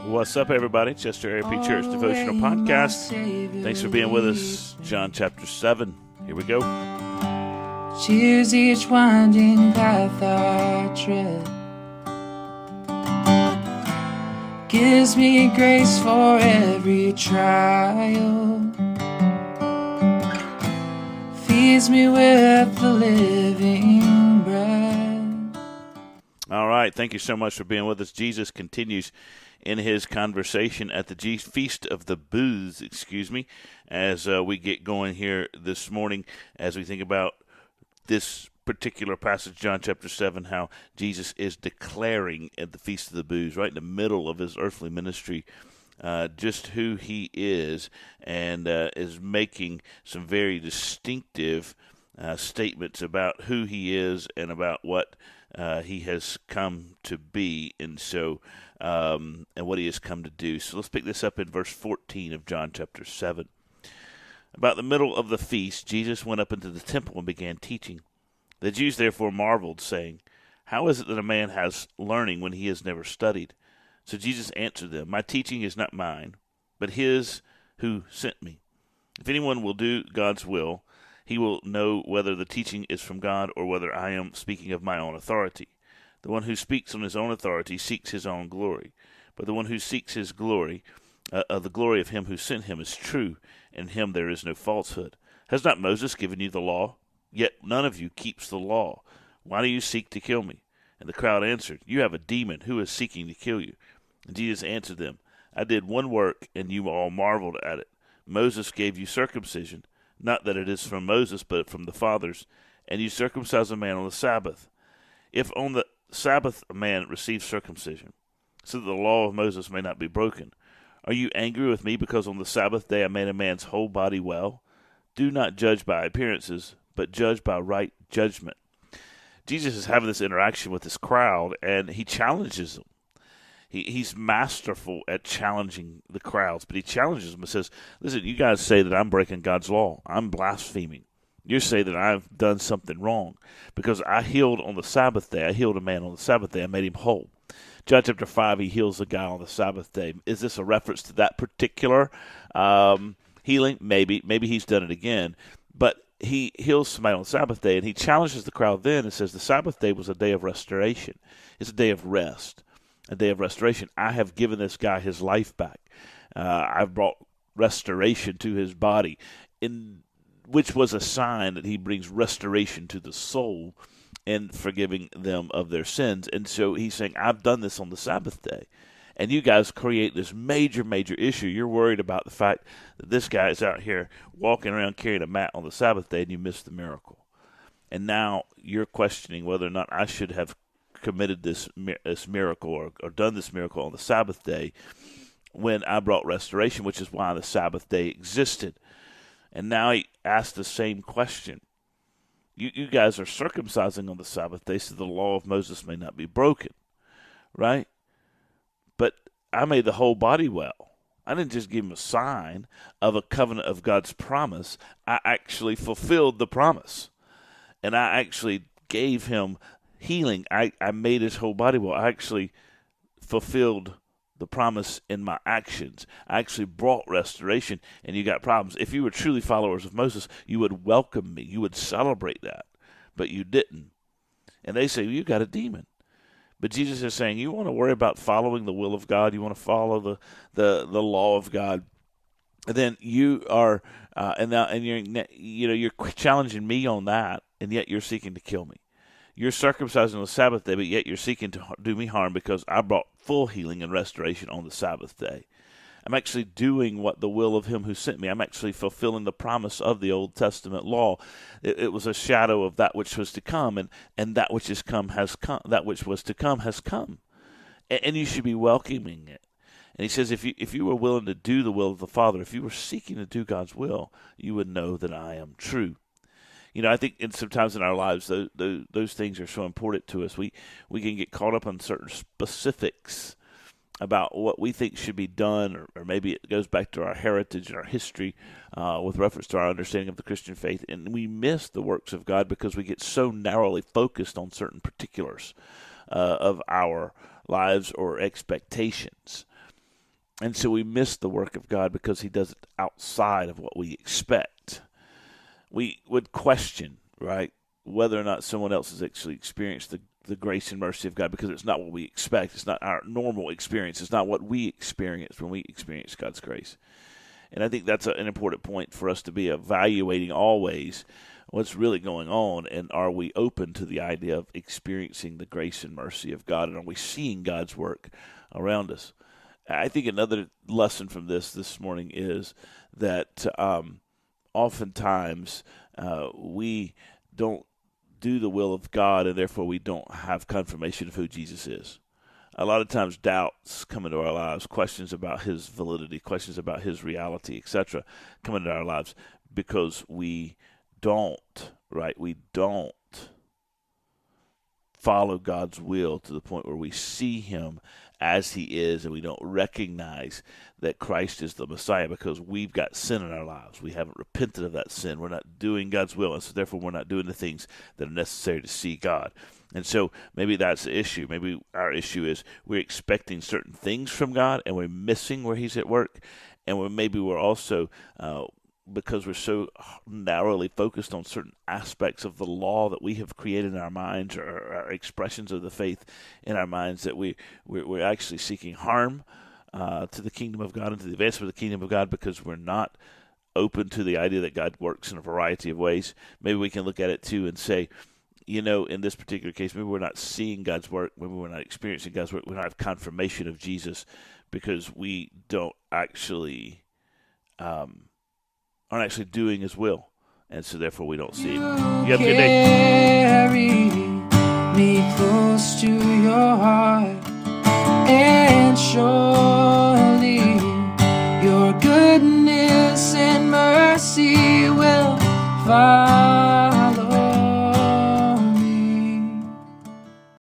What's up, everybody? Chester Area Church Devotional Podcast. Thanks for being with us. John chapter 7. Here we go. Cheers each winding path I tread. Gives me grace for every trial. Feeds me with the living bread. All right. Thank you so much for being with us. Jesus continues in his conversation at the Feast of the Booths, as we get going here this morning, as we think about this particular passage, John chapter 7, how Jesus is declaring at the Feast of the Booths, right in the middle of his earthly ministry, just who he is, and is making some very distinctive statements about who he is and about what he has come to be, and what he has come to do. So let's pick this up in verse 14 of John chapter 7. About the middle of the feast, Jesus went up into the temple and began teaching. The Jews therefore marveled, saying, "How is it that a man has learning when he has never studied?" So Jesus answered them, "My teaching is not mine, but his who sent me. If anyone will do God's will, he will know whether the teaching is from God or whether I am speaking of my own authority. The one who speaks on his own authority seeks his own glory, but the one who seeks his glory, the glory of him who sent him, is true, and in him there is no falsehood. Has not Moses given you the law? Yet none of you keeps the law. Why do you seek to kill me?" And the crowd answered, "You have a demon. Who is seeking to kill you?" And Jesus answered them, "I did one work, and you all marveled at it. Moses gave you circumcision, not that it is from Moses, but from the fathers, and you circumcise a man on the Sabbath. If on the Sabbath a man receives circumcision, so that the law of Moses may not be broken, are you angry with me because on the Sabbath day I made a man's whole body well? Do not judge by appearances, but judge by right judgment." Jesus is having this interaction with this crowd, and he challenges them. He's masterful at challenging the crowds, but he challenges them and says, "Listen, you guys say that I'm breaking God's law. I'm blaspheming. You say that I've done something wrong because I healed on the Sabbath day. I healed a man on the Sabbath day. I made him whole." John chapter 5, he heals a guy on the Sabbath day. Is this a reference to that particular healing? Maybe. Maybe he's done it again. But he heals somebody on the Sabbath day, and he challenges the crowd then and says the Sabbath day was a day of restoration. It's a day of rest, a day of restoration. I have given this guy his life back. I've brought restoration to his body, which was a sign that he brings restoration to the soul and forgiving them of their sins. And so he's saying, I've done this on the Sabbath day. And you guys create this major, major issue. You're worried about the fact that this guy is out here walking around carrying a mat on the Sabbath day and you missed the miracle. And now you're questioning whether or not I should have committed this miracle or done this miracle on the Sabbath day when I brought restoration, which is why the Sabbath day existed. And now he asked the same question. You guys are circumcising on the Sabbath day so the law of Moses may not be broken, right? But I made the whole body well. I didn't just give him a sign of a covenant of God's promise. I actually fulfilled the promise. And I actually gave him healing. I made his whole body well. I actually fulfilled the promise in my actions. I actually brought restoration, and you got problems. If you were truly followers of Moses, you would welcome me. You would celebrate that, but you didn't. And they say, well, you got a demon. But Jesus is saying, you want to worry about following the will of God, you want to follow the law of God, and then you are, you're challenging me on that, and yet you're seeking to kill me. You're circumcising on the Sabbath day, but yet you're seeking to do me harm because I brought full healing and restoration on the Sabbath day. I'm actually doing what the will of him who sent me. I'm actually fulfilling the promise of the Old Testament law. It was a shadow of that which was to come, and that which is come has come. That which was to come has come, and you should be welcoming it. And he says, if you were willing to do the will of the Father, if you were seeking to do God's will, you would know that I am true. You know, I think sometimes in our lives, those things are so important to us. We can get caught up on certain specifics about what we think should be done, or maybe it goes back to our heritage and our history with reference to our understanding of the Christian faith, and we miss the works of God because we get so narrowly focused on certain particulars of our lives or expectations. And so we miss the work of God because he does it outside of what we expect. We would question, right, whether or not someone else has actually experienced the grace and mercy of God, because it's not what we expect. It's not our normal experience. It's not what we experience when we experience God's grace. And I think that's an important point for us to be evaluating always what's really going on, and are we open to the idea of experiencing the grace and mercy of God, and are we seeing God's work around us? I think another lesson from this morning is that oftentimes we don't do the will of God, and therefore we don't have confirmation of who Jesus is. A lot of times doubts come into our lives, questions about his validity, questions about his reality, etc., come into our lives because we don't follow God's will to the point where we see him as he is, and we don't recognize that Christ is the Messiah because we've got sin in our lives. We haven't repented of that sin. We're not doing God's will, and so therefore we're not doing the things that are necessary to see God. And so maybe that's the issue. Maybe our issue is we're expecting certain things from God, and we're missing where he's at work. And maybe we're also, because we're so narrowly focused on certain aspects of the law that we have created in our minds, or our expressions of the faith in our minds, that we're actually seeking harm to the kingdom of God and to the advancement of the kingdom of God, because we're not open to the idea that God works in a variety of ways. Maybe we can look at it too and say, in this particular case, maybe we're not seeing God's work, maybe we're not experiencing God's work, we don't have confirmation of Jesus because we don't actually aren't actually doing his will, and so therefore we don't see him. You have a good day. Carry me close to your heart, and surely your goodness and mercy will find